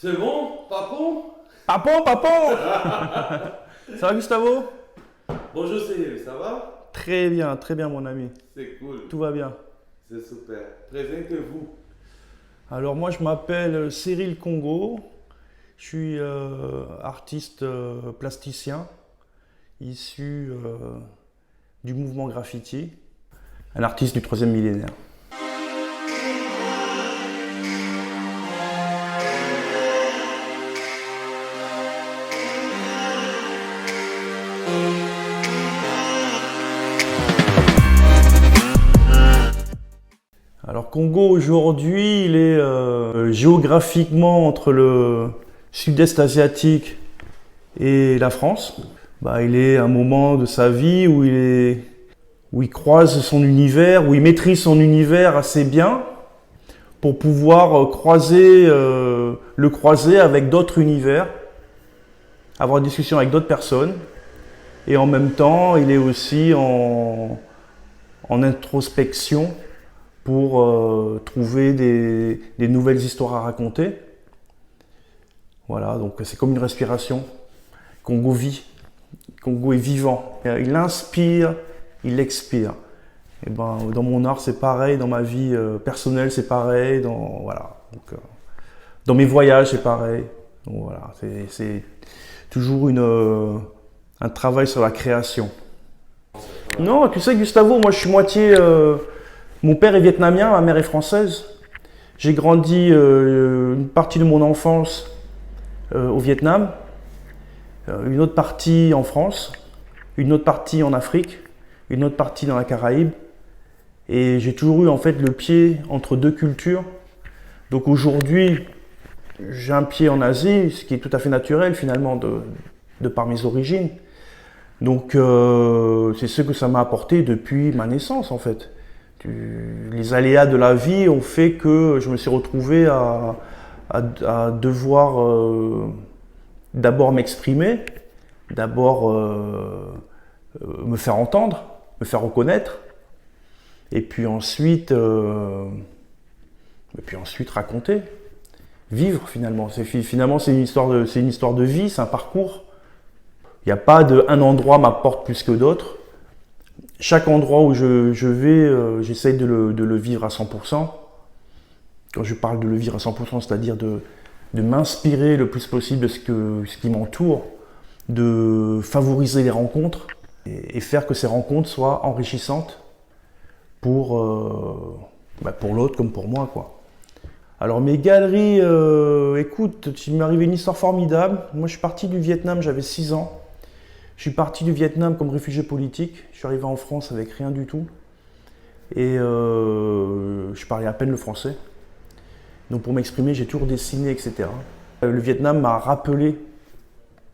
C'est bon, papon? Papon, papon. Ça va, Gustavo? Bonjour Cyril, ça va? Très bien mon ami. C'est cool, Tout va bien. c'est super. Présentez-vous. Alors moi je m'appelle Cyril Congo. Je suis artiste plasticien issu du mouvement graffiti. Un artiste du troisième millénaire. Alors Congo aujourd'hui, il est géographiquement entre le sud-est asiatique et la France. Il est à un moment de sa vie où il croise son univers, où il maîtrise son univers assez bien pour pouvoir le croiser avec d'autres univers, avoir une discussion avec d'autres personnes. Et en même temps, il est aussi en introspection pour trouver des nouvelles histoires à raconter. Voilà, donc c'est comme une respiration. Congo vit, Congo est vivant. Il inspire, il expire. Et dans mon art c'est pareil, dans ma vie personnelle c'est pareil, dans mes voyages c'est pareil. Donc voilà, c'est toujours un travail sur la création. Non, tu sais Gustavo, moi je suis moitié... Mon père est vietnamien, ma mère est française. J'ai grandi une partie de mon enfance au Vietnam, une autre partie en France, une autre partie en Afrique, une autre partie dans la Caraïbe. Et j'ai toujours eu en fait le pied entre deux cultures. Donc aujourd'hui, j'ai un pied en Asie, ce qui est tout à fait naturel finalement de par mes origines. Donc c'est ce que ça m'a apporté depuis ma naissance en fait. Les aléas de la vie ont fait que je me suis retrouvé à devoir d'abord m'exprimer, d'abord me faire entendre, me faire reconnaître, et puis ensuite raconter, vivre finalement. Finalement c'est une histoire de vie, c'est un parcours. Il n'y a pas un endroit m'apporte plus que d'autres. Chaque endroit où je vais, j'essaye de le vivre à 100%. Quand je parle de le vivre à 100%, c'est-à-dire de m'inspirer le plus possible de ce qui m'entoure, de favoriser les rencontres et faire que ces rencontres soient enrichissantes pour l'autre comme pour moi, quoi. Alors mes galeries, écoute, il m'est arrivé une histoire formidable. Moi je suis parti du Vietnam, j'avais 6 ans. Je suis parti du Vietnam comme réfugié politique. Je suis arrivé en France avec rien du tout. Et je parlais à peine le français. Donc pour m'exprimer, j'ai toujours dessiné, etc. Le Vietnam m'a rappelé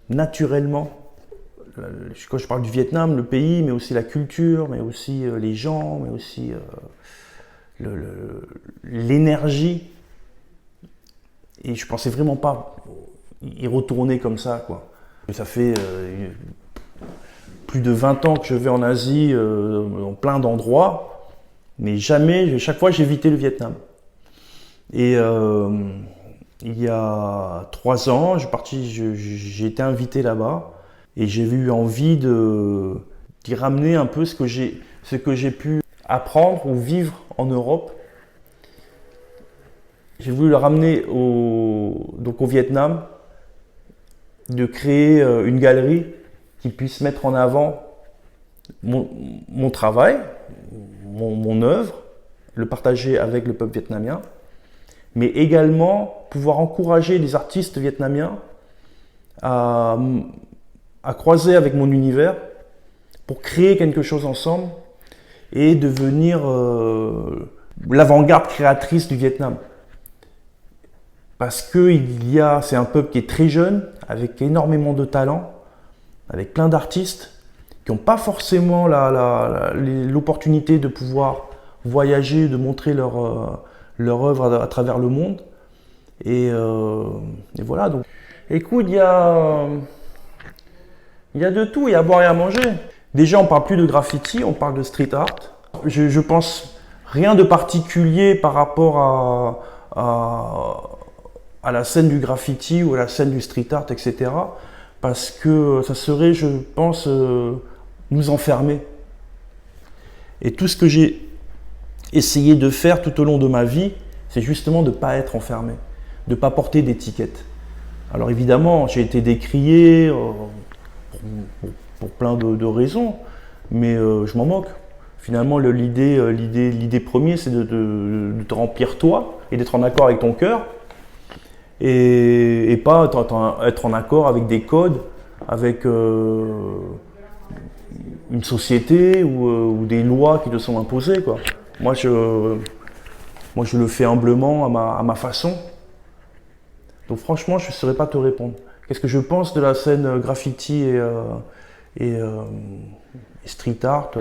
naturellement, quand je parle du Vietnam, le pays, mais aussi la culture, mais aussi les gens, mais aussi l'énergie. Et je pensais vraiment pas y retourner comme ça, quoi. Ça fait plus de 20 ans que je vais en Asie, dans plein d'endroits, mais chaque fois j'évitais le Vietnam. Et il y a 3 ans, j'ai été invité là-bas et j'ai eu envie d'y ramener un peu ce que j'ai pu apprendre ou vivre en Europe. J'ai voulu le ramener au Vietnam, de créer une galerie qui puisse mettre en avant mon travail, mon œuvre, le partager avec le peuple vietnamien, mais également pouvoir encourager les artistes vietnamiens à croiser avec mon univers pour créer quelque chose ensemble et devenir l'avant-garde créatrice du Vietnam. Parce que c'est un peuple qui est très jeune, avec énormément de talent, avec plein d'artistes qui n'ont pas forcément l'opportunité de pouvoir voyager, de montrer leur œuvre à travers le monde. Et voilà. Donc, écoute, il y a de tout, il y a à boire et à manger. Déjà, on ne parle plus de graffiti, on parle de street art. Je pense rien de particulier par rapport à la scène du graffiti ou à la scène du street art, etc. Parce que ça serait, je pense, nous enfermer. Et tout ce que j'ai essayé de faire tout au long de ma vie, c'est justement de ne pas être enfermé, de ne pas porter d'étiquette. Alors évidemment, j'ai été décrié pour plein de raisons, mais je m'en moque. Finalement, l'idée première, c'est de te remplir toi et d'être en accord avec ton cœur et pas être en accord avec des codes, avec une société ou des lois qui te sont imposées, quoi. Moi, je le fais humblement à ma façon. Donc franchement, je ne saurais pas te répondre. Qu'est-ce que je pense de la scène graffiti et street art?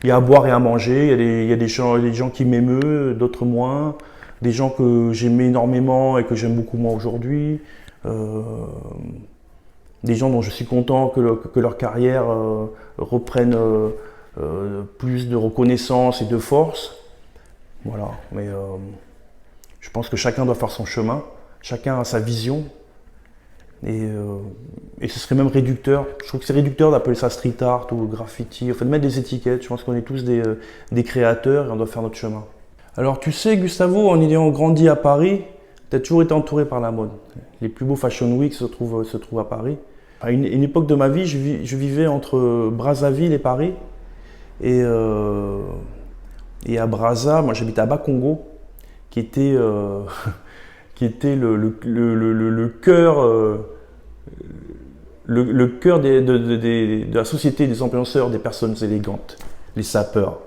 Il y a à boire et à manger, il y a des gens qui m'émeuvent, d'autres moins, des gens que j'aimais énormément et que j'aime beaucoup moins aujourd'hui, des gens dont je suis content que leur carrière reprenne plus de reconnaissance et de force. Voilà, mais je pense que chacun doit faire son chemin, chacun a sa vision. Et ce serait même réducteur. Je trouve que c'est réducteur d'appeler ça street art ou graffiti. Enfin, de mettre des étiquettes. Je pense qu'on est tous des créateurs et on doit faire notre chemin. Alors, tu sais, Gustavo, en ayant grandi à Paris, tu as toujours été entouré par la mode. Les plus beaux Fashion Week se trouvent à Paris. À une époque de ma vie, je vivais entre Brazzaville et Paris. Et à Brazza, moi j'habitais à Bakongo, qui était le cœur, le cœur de la société des influenceurs, des personnes élégantes, les sapeurs.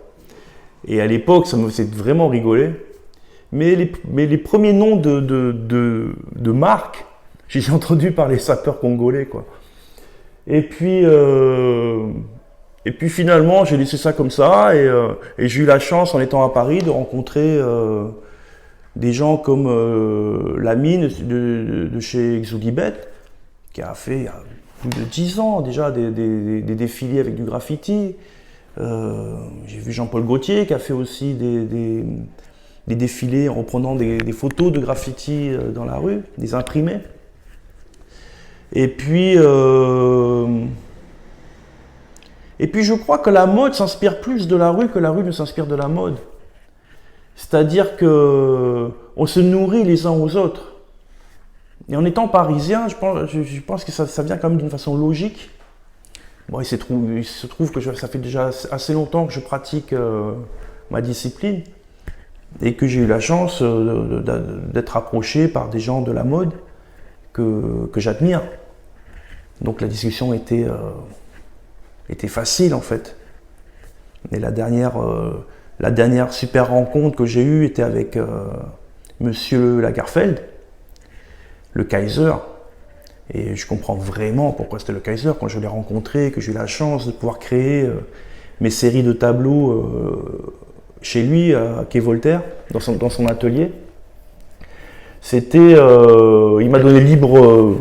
Et à l'époque, ça me faisait vraiment rigoler. Mais les premiers noms de marques, j'ai entendu par les sapeurs congolais, quoi. Et puis finalement, j'ai laissé ça comme ça et j'ai eu la chance, en étant à Paris, de rencontrer des gens comme Lamine de chez Exoulibet, qui a fait il y a plus de 10 ans déjà des défilés avec du graffiti. J'ai vu Jean-Paul Gaultier qui a fait aussi des défilés en reprenant des photos de graffiti dans la rue, des imprimés. Et puis je crois que la mode s'inspire plus de la rue que la rue ne s'inspire de la mode. C'est-à-dire qu'on se nourrit les uns aux autres. Et en étant parisien, je pense que ça vient quand même d'une façon logique. Bon, il se trouve que ça fait déjà assez longtemps que je pratique ma discipline et que j'ai eu la chance d'être approché par des gens de la mode que j'admire. Donc la discussion était facile en fait. Et la dernière super rencontre que j'ai eue était avec Monsieur Lagerfeld, le Kaiser. Et je comprends vraiment pourquoi c'était le Kaiser quand je l'ai rencontré, que j'ai eu la chance de pouvoir créer mes séries de tableaux chez lui, à Quai Voltaire, dans son atelier. Il m'a donné libre.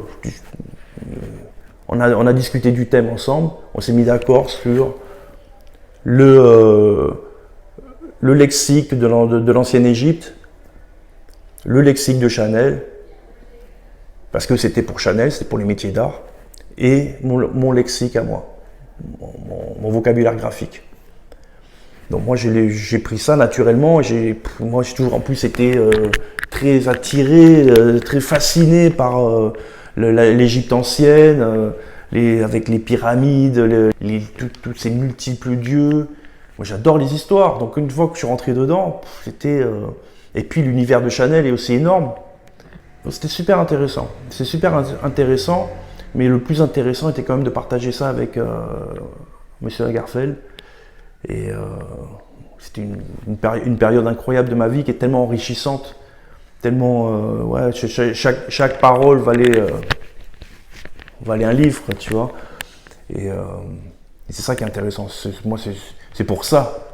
On a discuté du thème ensemble, on s'est mis d'accord sur le lexique de l'ancienne Égypte, le lexique de Chanel, parce que c'était pour Chanel, c'était pour les métiers d'art, et mon lexique à moi, mon vocabulaire graphique. Donc moi j'ai pris ça naturellement, moi j'ai toujours en plus été très attiré, très fasciné par l'Égypte ancienne, avec les pyramides, tous ces multiples dieux. Moi j'adore les histoires, donc une fois que je suis rentré dedans, c'était... Et puis l'univers de Chanel est aussi énorme. Donc c'était super intéressant. C'est super intéressant, mais le plus intéressant était quand même de partager ça avec Monsieur Lagerfeld. Et c'était une période incroyable de ma vie qui est tellement enrichissante, tellement... chaque parole valait un livre, tu vois. Et c'est ça qui est intéressant. C'est pour ça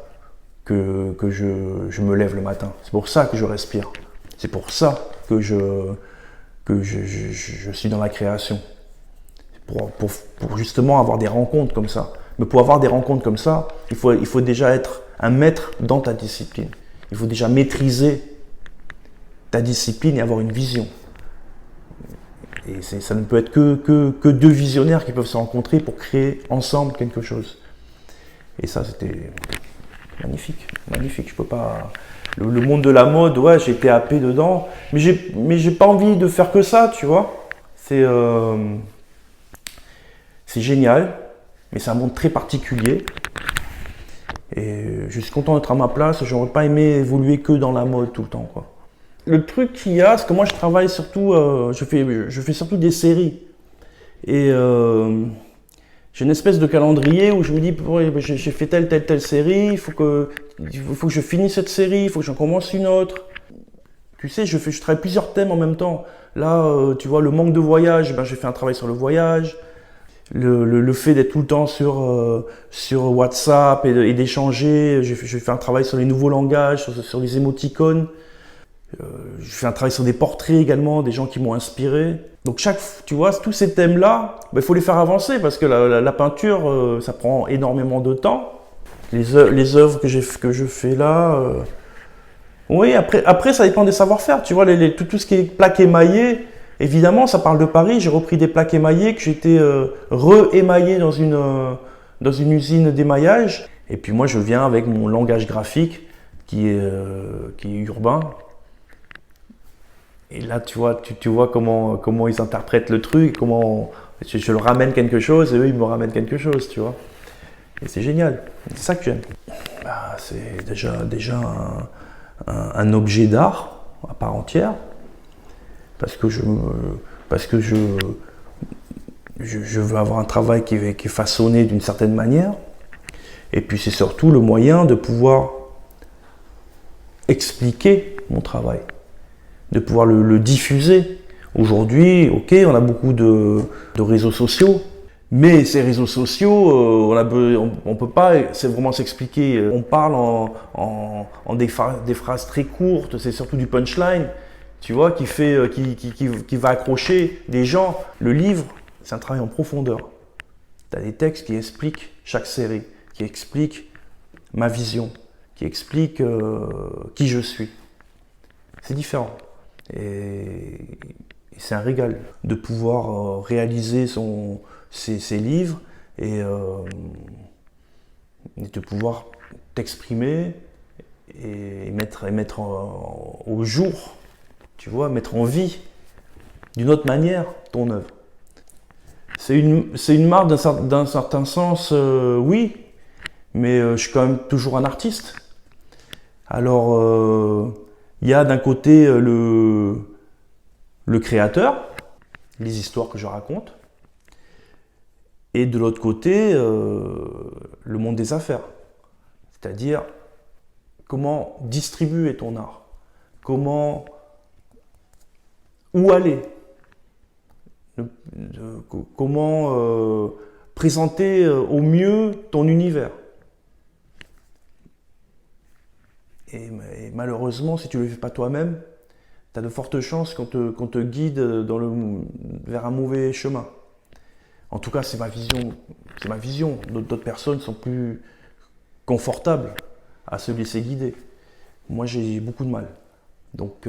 que je me lève le matin. C'est pour ça que je respire. C'est pour ça que je suis dans la création. Pour justement avoir des rencontres comme ça. Mais pour avoir des rencontres comme ça, il faut déjà être un maître dans ta discipline. Il faut déjà maîtriser ta discipline et avoir une vision. Et ça ne peut être que deux visionnaires qui peuvent se rencontrer pour créer ensemble quelque chose. Et ça, c'était magnifique, magnifique. Je peux pas. Le monde de la mode, ouais, j'ai été happé dedans, mais j'ai pas envie de faire que ça, tu vois. C'est génial, mais c'est un monde très particulier. Et je suis content d'être à ma place. J'aurais pas aimé évoluer que dans la mode tout le temps, quoi. Le truc qu'il y a, c'est que moi je travaille surtout, je fais surtout des séries. Et j'ai une espèce de calendrier où je me dis, ouais, j'ai fait telle série, il faut que je finisse cette série, il faut que j'en commence une autre. Tu sais, je travaille plusieurs thèmes en même temps. Là, tu vois, le manque de voyage, ben, j'ai fait un travail sur le voyage. Le fait d'être tout le temps sur WhatsApp et d'échanger, j'ai fait un travail sur les nouveaux langages, sur les émoticônes. Je fais un travail sur des portraits également, des gens qui m'ont inspiré. Donc tu vois, tous ces thèmes-là, il faut les faire avancer parce que la peinture, ça prend énormément de temps. Les œuvres que je fais là, oui, après ça dépend des savoir-faire. Tu vois, tout ce qui est plaque émaillée, évidemment, ça parle de Paris. J'ai repris des plaques émaillées que j'étais re-émaillées dans une usine d'émaillage. Et puis moi, je viens avec mon langage graphique qui est urbain. Et là, tu vois comment ils interprètent le truc, comment je leur ramène quelque chose et eux, ils me ramènent quelque chose, tu vois. Et c'est génial. C'est ça que j'aime. C'est déjà un objet d'art à part entière, parce que je veux avoir un travail qui est façonné d'une certaine manière. Et puis c'est surtout le moyen de pouvoir expliquer mon travail, de pouvoir le diffuser. Aujourd'hui, ok, on a beaucoup de réseaux sociaux, mais ces réseaux sociaux, on peut pas vraiment s'expliquer. On parle en des phrases très courtes, c'est surtout du punchline, tu vois, qui va accrocher des gens. Le livre, c'est un travail en profondeur. Tu as des textes qui expliquent chaque série, qui expliquent ma vision, qui expliquent qui je suis. C'est différent. Et c'est un régal de pouvoir réaliser ses livres et de pouvoir t'exprimer et mettre au jour, tu vois, mettre en vie d'une autre manière ton œuvre. C'est une marque d'un certain sens, oui, mais je suis quand même toujours un artiste. Alors, il y a d'un côté le créateur, les histoires que je raconte, et de l'autre côté, le monde des affaires. C'est-à-dire, comment distribuer ton art, où aller, comment présenter au mieux ton univers. Et malheureusement, si tu ne le fais pas toi-même, tu as de fortes chances qu'on te guide vers un mauvais chemin. En tout cas, c'est ma vision. D'autres personnes sont plus confortables à se laisser guider. Moi, j'ai beaucoup de mal. Donc,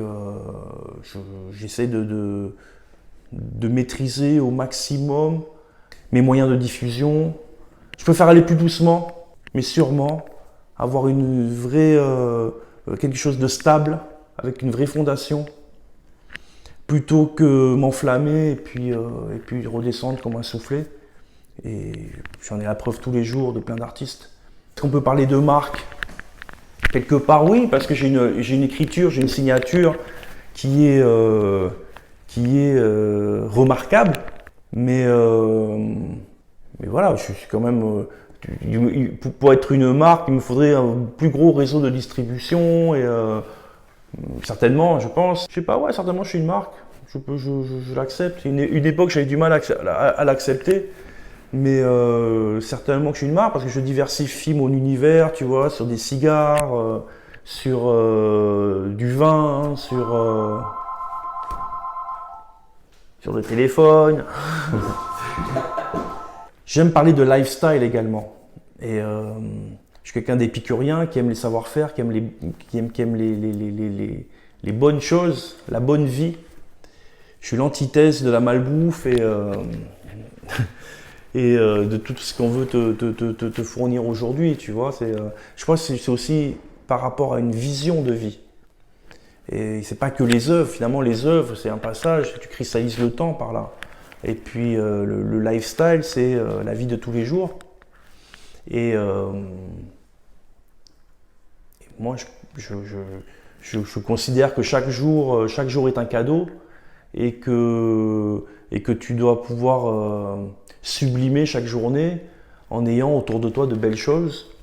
j'essaie de maîtriser au maximum mes moyens de diffusion. Je préfère aller plus doucement, mais sûrement avoir quelque chose de stable, avec une vraie fondation, plutôt que m'enflammer et puis redescendre comme un soufflet. Et j'en ai la preuve tous les jours de plein d'artistes. Est-ce qu'on peut parler de marque? Quelque part oui, parce que j'ai une écriture, j'ai une signature qui est remarquable, mais voilà, je suis quand même pour être une marque, il me faudrait un plus gros réseau de distribution et certainement, je pense. Je sais pas, ouais, certainement, je suis une marque. Je l'accepte. Une époque, j'avais du mal à l'accepter, mais certainement que je suis une marque parce que je diversifie mon univers, tu vois, sur des cigares, sur du vin, sur le téléphone. J'aime parler de lifestyle également. Et je suis quelqu'un d'épicurien qui aime les savoir-faire, qui aime les bonnes choses, la bonne vie. je suis l'antithèse de la malbouffe et, de tout ce qu'on veut te fournir aujourd'hui, tu vois. Je crois que c'est aussi par rapport à une vision de vie. Et c'est pas que les œuvres, finalement les œuvres c'est un passage, tu cristallises le temps par là. Et puis le lifestyle c'est la vie de tous les jours. Et moi je considère que chaque jour est un cadeau et que tu dois pouvoir sublimer chaque journée en ayant autour de toi de belles choses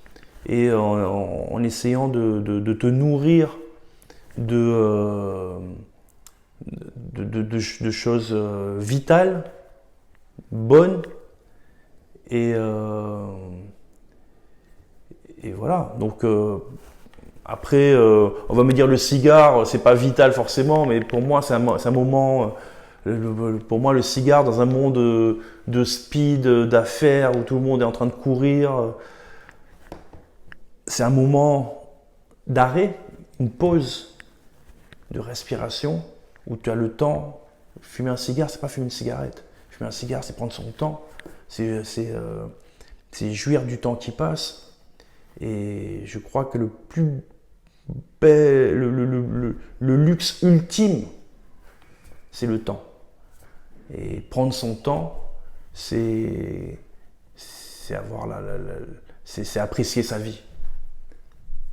et en essayant de te nourrir de choses vitales, bonnes et voilà. Donc après, on va me dire le cigare, c'est pas vital forcément, mais pour moi c'est un moment. Pour moi, le cigare dans un monde de speed, d'affaires où tout le monde est en train de courir, c'est un moment d'arrêt, une pause de respiration où tu as le temps. Fumer un cigare, c'est pas fumer une cigarette. Fumer un cigare, c'est prendre son temps, c'est jouir du temps qui passe. Et je crois que le plus bel, le luxe ultime, c'est le temps. Et prendre son temps, c'est avoir c'est apprécier sa vie.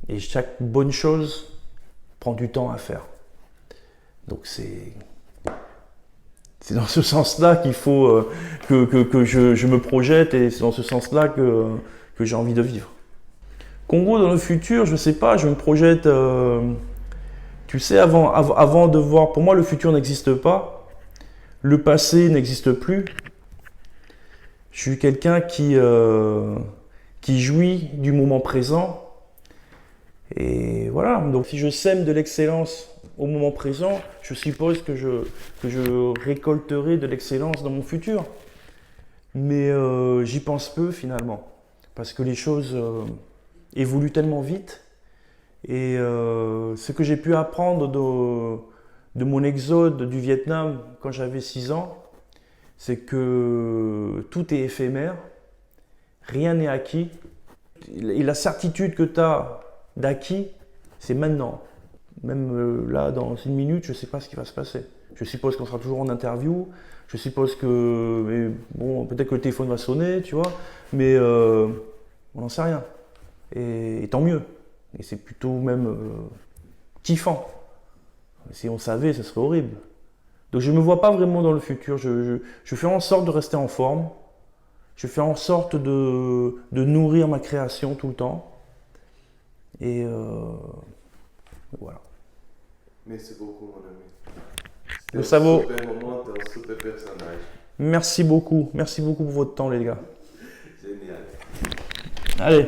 Et chaque bonne chose prend du temps à faire. Donc c'est dans ce sens-là qu'il faut que je me projette et c'est dans ce sens-là que j'ai envie de vivre. Congo dans le futur, je ne sais pas, je me projette. Tu sais, avant de voir, pour moi le futur n'existe pas. Le passé n'existe plus. Je suis quelqu'un qui jouit du moment présent. Et voilà, donc si je sème de l'excellence au moment présent, je suppose que je récolterai de l'excellence dans mon futur. Mais j'y pense peu finalement, parce que les choses évoluent tellement vite. Et ce que j'ai pu apprendre de mon exode du Vietnam quand j'avais 6 ans, c'est que tout est éphémère, rien n'est acquis. Et la certitude que tu as d'acquis, c'est maintenant. Même là, dans 1 minute, je ne sais pas ce qui va se passer. Je suppose qu'on sera toujours en interview, je suppose que, bon, peut-être que le téléphone va sonner, tu vois, mais on n'en sait rien. Et tant mieux. Et c'est plutôt même kiffant. Si on savait, ce serait horrible. Donc je ne me vois pas vraiment dans le futur. Je fais en sorte de rester en forme. Je fais en sorte de nourrir ma création tout le temps. Et voilà. Merci beaucoup, mon ami. Le sabot. C'était un super moment, t'es un super personnage. Merci beaucoup. Merci beaucoup pour votre temps, les gars. Génial. Allez.